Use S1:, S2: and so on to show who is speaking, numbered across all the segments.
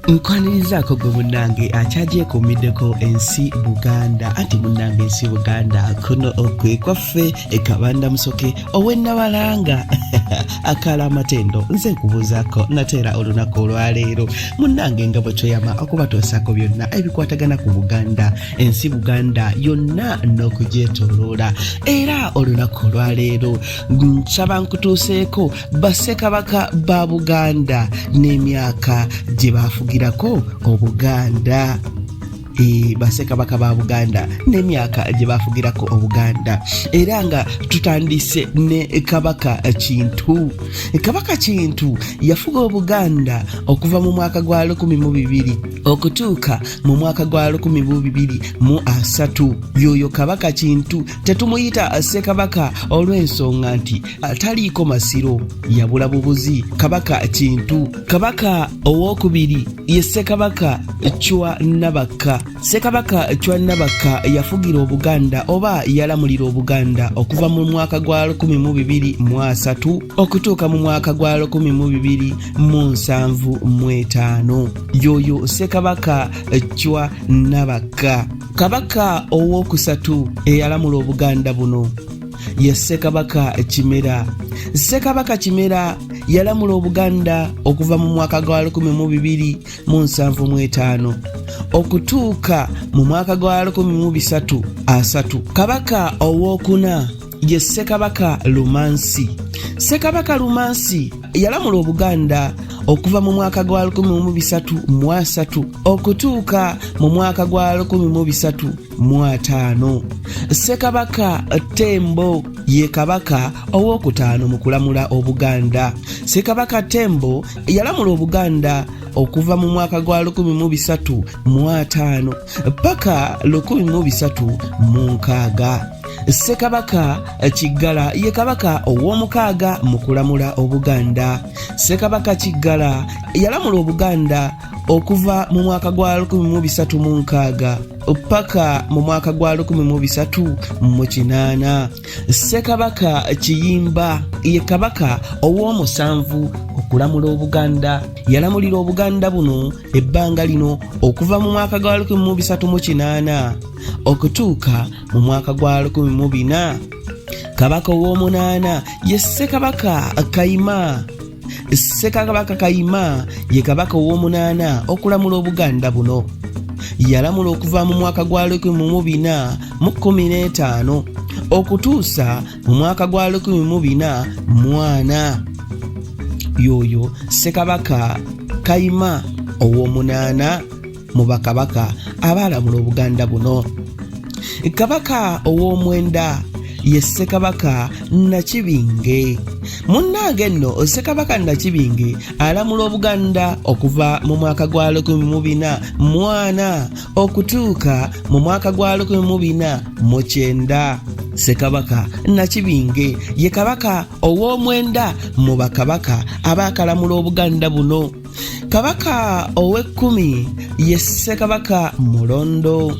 S1: Nkwanirizaako gwe munnange akyagyekuumiddeko ensi Buganda anti munnange ensi Buganda kuno okwe kwaffe ekabanda musoke ow'ennabalanga akala amatendo nze nkubuuzaako nateera olunaku olwaleero munnange nga bwe toyama okubatuusaako byonna ebikwatagana ku Buganda ensi Buganda yonna n'okugyetooloola era olunaku olwaleero nsaba nkutuuseeko bassekabaka ba Buganda n'emyaka gye baafugirako Obuganda bassekabaka ba Buganda n'emyaka gye baafugirako Obuganda era nga tutandise ne Kabaka Kintu. Kabaka Kintu yafuga Obuganda okuva mu mwaka gwa 1200 okutuuka mu mwaka gwa 1203. Yoyo Kabaka Kintu tetumuyita Ssekabaka olw'ensonga nti taliiko masiro yabula bubuzi. Kabaka Kintu kabaka owokubiri ye Ssekabaka Chwa Nabakka. Ssekabaka Chwa Nabakka yafugira Obuganda oba yalamulira Obuganda okuva mu mwaka gwa 1203 okutuuka mu mwaka gwa 1275. Yoyo Ssekabaka Chwa Nabakka. Kabaka owokusatu eyalamula Obuganda buno ye Ssekabaka Kimera. Ssekabaka Kimera yalamula Obuganda okuva mu mwaka gwa 1275 okutuuka mu mwaka gwa 1303. Kabaka owokuna ye Ssekabaka Lumansi. Ssekabaka Lumansi yalamula Obuganda okuva mu mwaka gwa 1303 okutuuka mu mwaka gwa 1305. Ssekabaka Tembo ye kabaka owokutaano mu kulamula Obuganda. Ssekabaka Tembo yalamula Obuganda okuva mu mwaka gwa 1305 paka 1306. Ssekabaka Kiggala ye kabaka ow'omukaaga mu kulamula Obuganda. Ssekabaka Kiggala yalamula Obuganda okuva mu mwaka gwa 1306 paka mu mwaka gwa 1308. Ssekabaka Kiyimba ye kabaka ow'omusanvu okulamula Obuganda. Yalamulira Obuganda buno ebbanga lino okuva mu mwaka gwa 1308 okutuuka mu mwaka gwa 1400. Kabaka ow'omunaana ye Ssekabaka Kayima. Ssekabaka Kayima ye kabaka ow'omunaana okulamula Obuganda buno. Yalamula okuva mu mwaka gwa 1415 okutuusa mu mwaka gwa 1440. Yoyo Ssekabaka Kayima ow'omunaana mu bakabaka abaalamula Obuganda buno. Kabaka ow'omwenda ye Ssekabaka Nakibinge. Munnange nno Ssekabaka Nakibinge alamula Obuganda okuva mu mwaka gwa 1440 okutuuka mu mwaka gwa 1409. Ssekabaka Nakibinge ye kabaka ow'omwenda mu bakabaka abaakalamula Obuganda buno. Kabaka ow'ekkumi ye Ssekabaka Mulondo.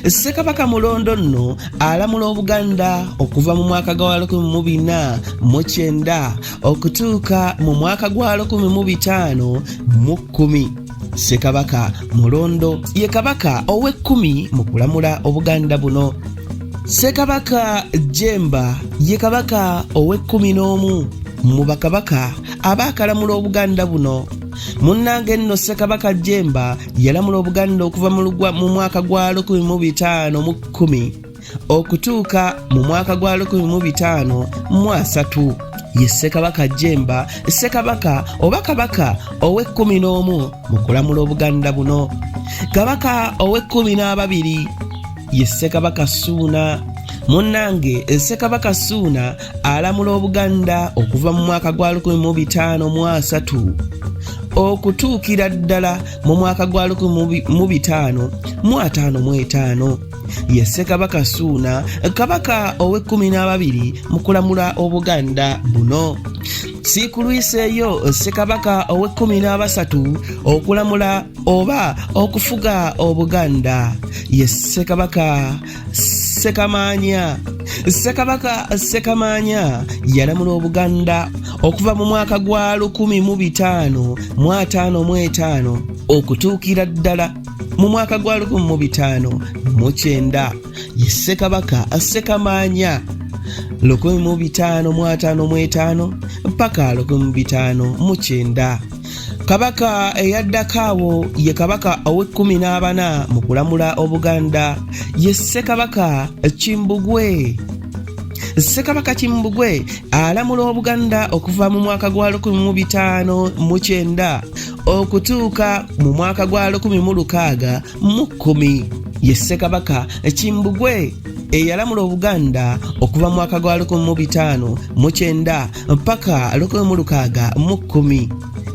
S1: Ssekabaka Mulondo nno alamula Obuganda okuva mu mwaka gwa 1409 okutuuka mu mwaka gwa 1510. Ssekabaka Mulondo ye kabaka ow'ekkumi mu kulamula Obuganda buno. Ssekabaka Jemba ye kabaka ow'e11 mu bakabaka abaakalamula Obuganda buno. Munnange nno Ssekabaka Jemba yalamula Obuganda okuva mu mwaka gwa 1510 okutuuka mu mwaka gwa 1503. Ye Ssekabaka Jemba Ssekabaka oba kabaka ow'e11 mu kulamula Obuganda buno. Kabaka ow'e12 ye Ssekabaka Ssuuna. Munnange Ssekabaka Ssuuna alamula Obuganda okuva mu mwaka gwa 1503 okutuukira ddala mu mwaka gwa 1555. Ye Ssekabaka Ssuuna kabaka ow'e12 mu kulamula Obuganda buno. Sikulwiseeyo Ssekabaka ow'e13 okulamula oba okufuga Obuganda ye Ssekabaka Ssekamaanya. Ssekabaka Ssekamaanya yalamula Obuganda okuva mu mwaka gwa 1555 okutuukira ddala mu mwaka gwa 1509. Ye Ssekabaka Ssekamaanya 1555 mpaka 1509. Kabaka eyaddako awo ye kabaka owe-14 mu kulamula Obuganda ye Ssekabaka Kimbugwe. Ssekabaka Kimbugwe alamula Obuganda okuva mu mwaka gwa 1509 okutuuka mu mwaka gwa 1610. Ye Ssekabaka Kimbugwe eyalamula Obuganda okuva mu mwaka gwa 1509 mpaka 1610.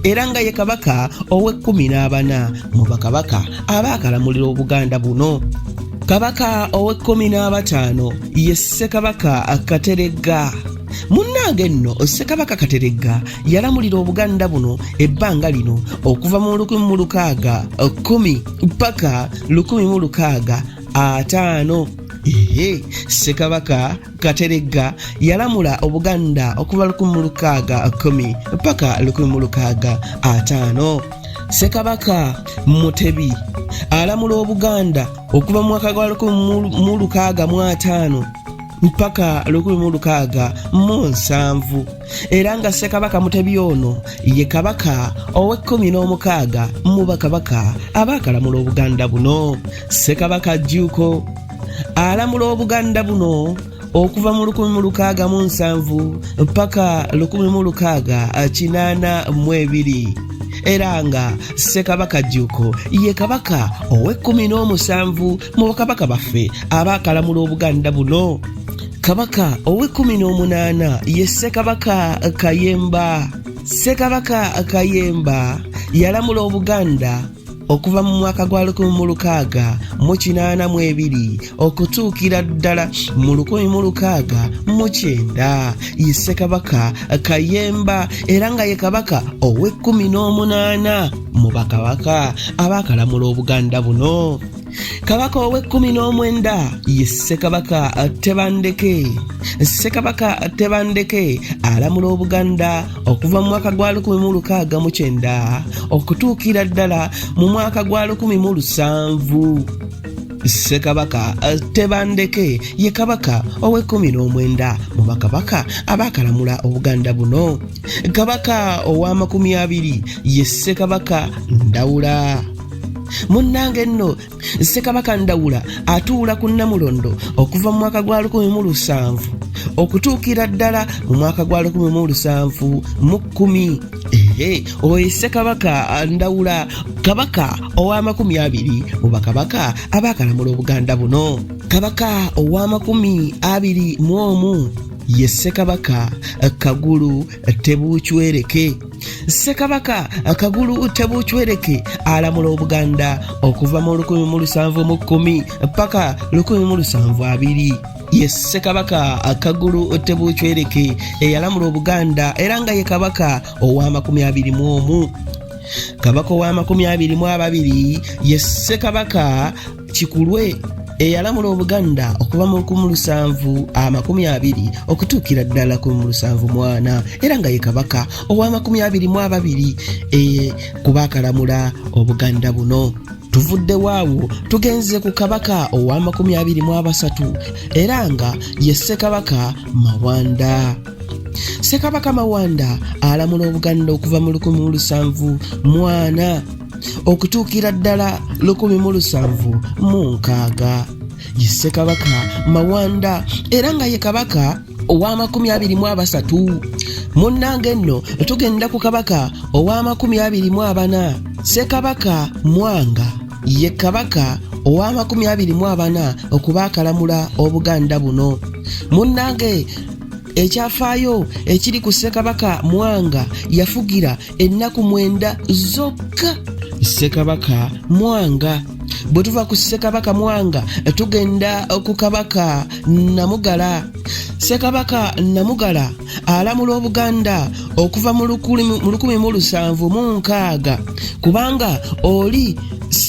S1: Era nga ye kabaka owe-14 mu bakabaka abaakalamulira Obuganda buno. Kabaka owe-15 ye Ssekabaka Kateregga. Munnange nno Ssekabaka Kateregga yalamulira Obuganda buno ebbanga lino okuva mu 1610 mpaka 1650. Ssekabaka Kateregga yalamula Obuganda okuva 1610 mpaka 1650. Ssekabaka Mutebi alamula Obuganda okuva mu mwaka gwa 1605 mpaka 1607. Era nga Ssekabaka Mutebi ono ye kabaka owe-16 mu bakabaka abaakalamula Obuganda buno. Ssekabaka Jjuuko alamula Obuganda buno okuva mu 1607 mpaka 1682. Era nga Ssekabaka Jjuuko ye kabaka owe-17 mu bakabaka baffe abaakalamula Obuganda buno. Kabaka owe-18 ye Ssekabaka Kayemba. Ssekabaka Kayemba yalamula Obuganda okuva mu mwaka gwa 1682 okutuukira ddala mu 1609. Ye Ssekabaka Kayemba era nga ye kabaka owe-18 mu bakabaka abaakalamula Obuganda buno. Kabaka owe-19 ye Ssekabaka Tebandeke. Ssekabaka Tebandeke alamula Obuganda okuva mu mwaka gwa 1609 okutuukira ddala mu mwaka gwa 1700. Ssekabaka Tebandeke ye kabaka owe-19 mu bakabaka abaakalamula Obuganda buno. Kabaka owa-20 ye Ssekabaka Ndawula. Munnange nno Ssekabaka Ndawula atuula ku Namulondo okuva mu mwaka gwa 1700 okutuukira ddala mu mwaka gwa 1710. Oyo Ssekabaka Ndawula kabaka owa-20 mu bakabaka abaakalamula Obuganda buno. Kabaka owa-21 ye Ssekabaka Kagulu Tebuukywereke. Ssekabaka Kagulu Tebuukywereke alamula Obuganda okuva mu 1710 mpaka 1720. Ye Ssekabaka Kagulu Tebuukywereke eyalamula Obuganda era nga ye kabaka owa-21. Kabaka owa-22 ye Ssekabaka Kikulwe eyalamula Obuganda okuva mu 1720 okutuukira ddala 1740 era nga ye kabaka owa-22 ku baakalamula Obuganda buno. Tuvudde waawo tugenze ku kabaka owa-23 era nga ye Ssekabaka Mawanda. Ssekabaka Mawanda alamula Obuganda okuva mu 1740 okutuukira ddala 1706. Ye Ssekabaka Mawanda era nga ye kabaka owa-23. Munnange nno tugenda ku kabaka owa-24. Ssekabaka Mwanga ye kabaka owa-24 okubaakalamula Obuganda buno. Munnange ekyafaayo ekiri ku Ssekabaka Mwanga yafugira ennaku 9 zokka. Ssekabaka Mwanga. Bwe tuva ku Ssekabaka Mwanga tugenda ku kabaka Namugala. Ssekabaka Namugala alamula Obuganda okuva mu 1706 kubanga oli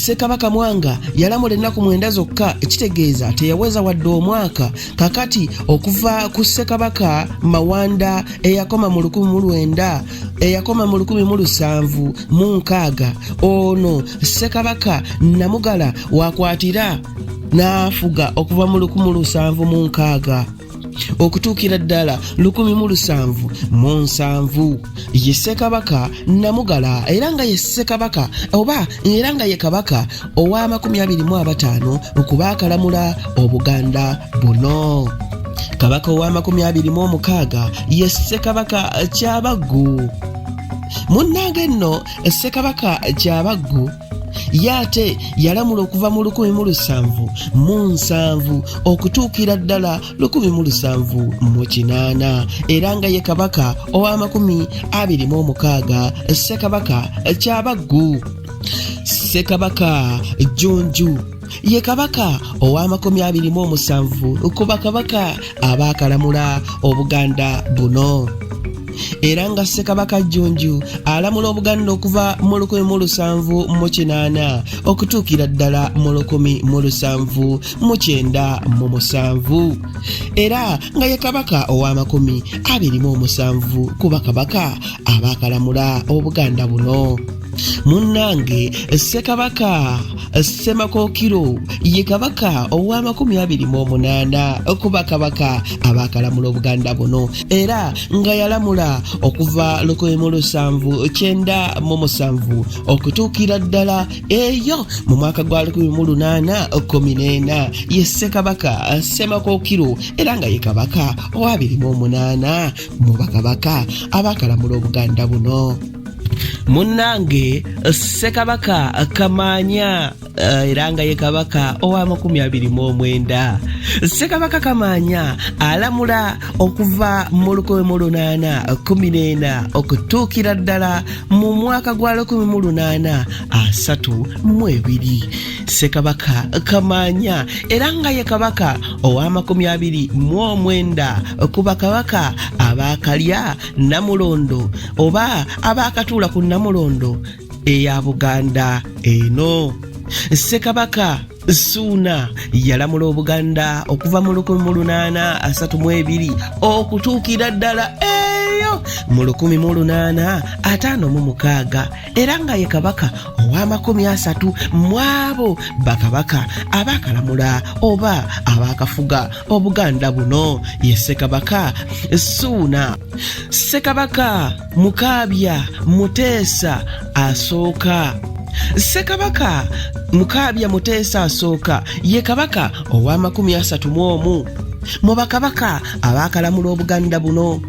S1: Ssekabaka Mwanga yalamula ennaku 9 zokka, ekitegeeza teyaweza wadde omwaka. Kakati okuva ku Ssekabaka Mawanda eyakoma mu 1706 ono Ssekabaka Namugala wakwatira n'afuga okuva mu 1706 okutuukira ddala 1707. Ye Ssekabaka Namugala era nga ye Ssekabaka oba era nga ye Kabaka owa 25 okubaakalamula Obuganda buno. Kabaka owa 26 ye Ssekabaka Kyabaggu. Munnange nno Ssekabaka Kyabaggu yate yalamula okuva mu 1707 okutuukira ddala 1708 era nga ye Kabaka owa 26 Ssekabaka Kyabaggu. Ssekabaka Jjunju ye Kabaka owa 27 ku bakabaka abaakalamula Obuganda buno. Era nga Ssekabaka Jjunju alamula Obuganda okuva mu 1708 okutuukira ddala mu 1797 era nga ye Kabaka owa 27 ku bakabaka abaakalamula Obuganda buno. Munnange Ssekabaka Ssemakookiro ye Kabaka owa 28 ku bakabaka abaakalamula Obuganda buno era nga yalamula okuva 1797 okutuukira ddala eyo mu mwaka gwa 1814 ye Ssekabaka Ssemakookiro era nga ye Kabaka owa 28 mu bakabaka abaakalamula Obuganda buno. Munnange Ssekabaka Kamaanya era nga ye Kabaka owa 29. Ssekabaka Kamaanya alamula okuva mu 1814 okutuukira ddala mu mwaka gwa 1832. Ssekabaka Kamaanya era nga ye Kabaka owa 29 ku bakabaka abaakalya Namulondo oba abaakatuula ku Namulondo eya Buganda eno. Ssekabaka Ssuuna yalamula Obuganda okuva mu 1832 okutuukira ddala eyo mu 1856 era nga ye Kabaka owa 30 mu abo bakabaka abaakalamula oba abaakafuga Obuganda buno ye Ssekabaka Ssuuna. Ssekabaka Mukaabya Muteesa asooka. Ssekabaka Mukaabya Muteesa asooka ye Kabaka owa 31 mu bakabaka abaakalamula Obuganda buno.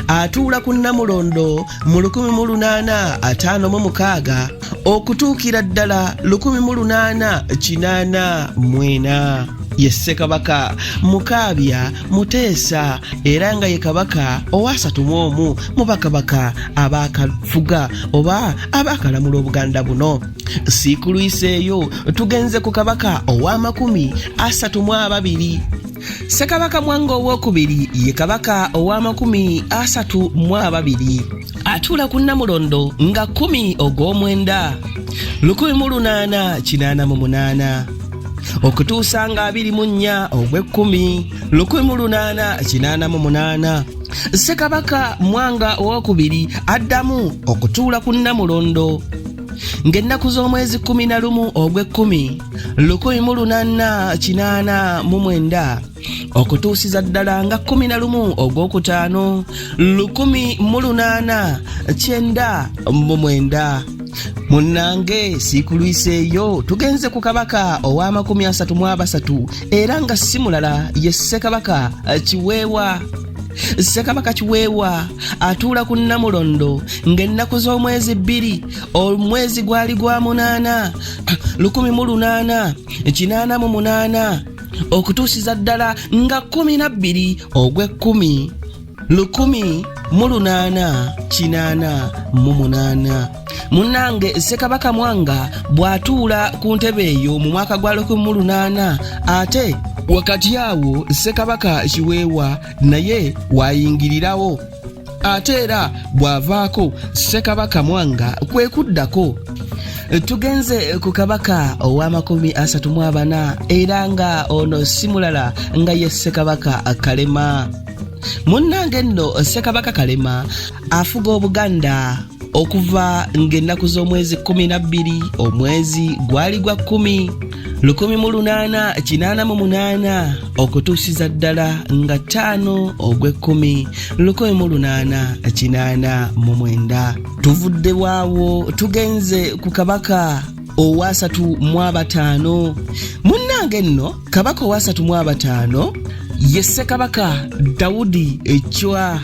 S1: Atuula ku Namulondo mu 1856 okutuukira ddala 1884 ye Ssekabaka Mukaabya Muteesa era nga ye Kabaka owa 31 mu bakabaka abaakafuga oba abaakalamula Obuganda buno. Siikuluiseeyo tugenze ku Kabaka owa 32. Ssekabaka Mwanga owookubiri ye Kabaka owa 32 atuula ku Namulondo nga 10 ogw'omwenda 1888 okutuusa nga 24 ogw'ekkumi 1888. Ssekabaka Mwanga owookubiri addamu okutuula ku Namulondo ng'ennaku z'omwezi 11 ogw'ekkumi 1889 okutuusiza ddala nga 11 ogw'okutaano 1899. Munnange siikuluiseeyo tugenze ku Kabaka owa 33 era nga si mulala ye Ssekabaka Kiweewa. Ssekabaka Kiweewa atuula ku Namulondo ng'ennaku z'omwezi 2 omwezi gwali gwa 8 1888 okutuusiza ddala nga 12 ogw'ekkumi 1888. Munnange Ssekabaka Mwanga bw'atuula ku ntebe eyo mu mwaka gwa 1800 ate wakati awo Ssekabaka Kiweewa naye waayingirirawo ate era bw'avaako Ssekabaka Mwanga kwe kuddako. Tugenze ku kabaka owa'34 era nga ono si mulala nga ye Ssekabaka Kalema. Munnange nno Ssekabaka Kalema afuga Obuganda okuva ng'ennaku z'omwezi 12 omwezi gwali gwa 10 1888 okutuusiza ddala nga 5 ogw'ekkumi 1889. Tuvudde waawo tugenze ku kabaka owa 35. Munnange nno kabaka owa 35 ye Ssekabaka Daudi Chwa.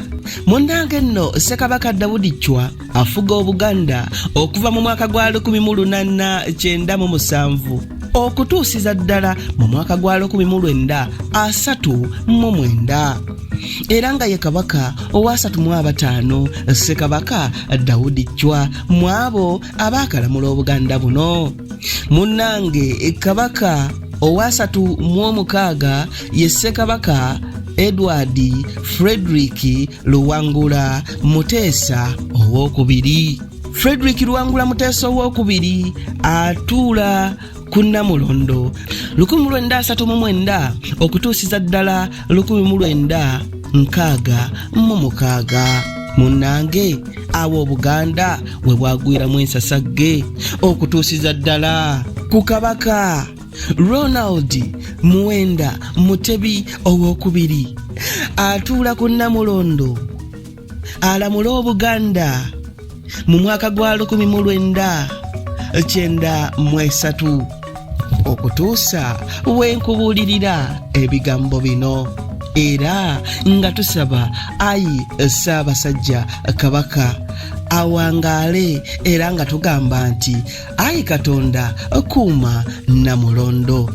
S1: Munnange nno Ssekabaka Daudi Chwa afuga Obuganda okuva mu mwaka gwa 1897 okutuusiza ddala mu mwaka gwa 1939 era nga ye kabaka owa 35 Ssekabaka Daudi Chwa mwabo abakalamula Obuganda buno. Munnange kabaka owa 36 ye Ssekabaka Edward Frederick Luwangula Muteesa ow'okubiri. Frederick Luwangula Muteesa ow'okubiri atuula ku Namulondo 1939 okutuusiza ddala 1966. Munnange awo Obuganda we bwagwiramu ensasagge okutuusiza ddala ku kabaka Ronald Muwenda Mutebi ow'okubiri atuula ku Namulondo alamula Obuganda mu mwaka gwa 1993 okutuusa wenkubuulirira ebigambo bino era nga tusaba ayi Ssaabasajja Kabaka awangaale era nga tugamba nti ayi Katonda kuuma Namulondo.